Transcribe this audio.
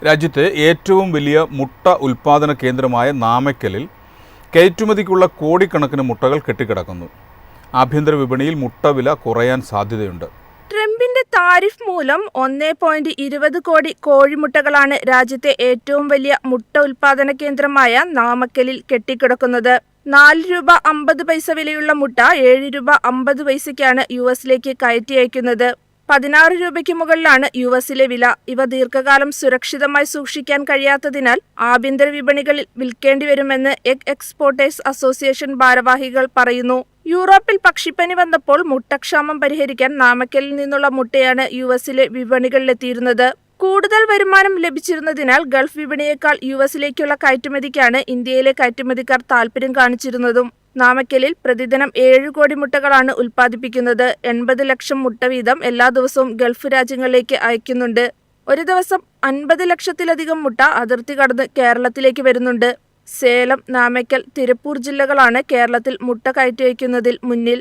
രാജ്യത്തെ ഏറ്റവും വലിയ മുട്ട ഉൽപ്പാദന കേന്ദ്രമായ നാമക്കലിൽ കയറ്റുമതിക്കുള്ള കോടിക്കണക്കിന് മുട്ടകൾ കെട്ടിക്കിടക്കുന്നു. ആഭ്യന്തര വിപണിയിൽ മുട്ട വില കുറയാൻ സാധ്യതയുണ്ട്. ട്രംപിന്റെ താരിഫ് മൂലം 1.20 കോടി കോഴിമുട്ടകളാണ് രാജ്യത്തെ ഏറ്റവും വലിയ മുട്ട ഉൽപാദന കേന്ദ്രമായ നാമക്കലിൽ കെട്ടിക്കിടക്കുന്നത്. 4 രൂപ 50 പൈസ വിലയുള്ള മുട്ട 7 രൂപ 50 പൈസയ്ക്കാണ് യുഎസിലേക്ക് കയറ്റി അയക്കുന്നത്. 16 രൂപയ്ക്ക് മുകളിലാണ് യുഎസിലെ വില. ഇവ ദീർഘകാലം സുരക്ഷിതമായി സൂക്ഷിക്കാൻ കഴിയാത്തതിനാൽ ആഭ്യന്തര വിപണികളിൽ വിൽക്കേണ്ടി വരുമെന്ന് എഗ് എക്സ്പോർട്ടേഴ്സ് അസോസിയേഷൻ ഭാരവാഹികൾ പറയുന്നു. യൂറോപ്പിൽ പക്ഷിപ്പനി വന്നപ്പോൾ മുട്ടക്ഷാമം പരിഹരിക്കാൻ നാമക്കലിൽ നിന്നുള്ള മുട്ടയാണ് യുഎസിലെ വിപണികളിലെത്തിയിരുന്നത്. കൂടുതൽ വരുമാനം ലഭിച്ചിരുന്നതിനാൽ ഗൾഫ് വിപണിയേക്കാൾ യുഎസിലേക്കുള്ള കയറ്റുമതിക്കാണ് ഇന്ത്യയിലെ കയറ്റുമതിക്കാർ താൽപര്യം കാണിച്ചിരുന്നതും. നാമക്കലിൽ പ്രതിദിനം 7 കോടി മുട്ടകളാണ് ഉൽപ്പാദിപ്പിക്കുന്നത്. 80 ലക്ഷം മുട്ട വീതം എല്ലാ ദിവസവും ഗൾഫ് രാജ്യങ്ങളിലേക്ക് അയക്കുന്നുണ്ട്. ഒരു ദിവസം 50 ലക്ഷത്തിലധികം മുട്ട അതിർത്തി കടന്ന് കേരളത്തിലേക്ക് വരുന്നുണ്ട്. സേലം, നാമക്കൽ, തിരുപ്പൂർ ജില്ലകളാണ് കേരളത്തിൽ മുട്ട കയറ്റി അയക്കുന്നതിൽ മുന്നിൽ.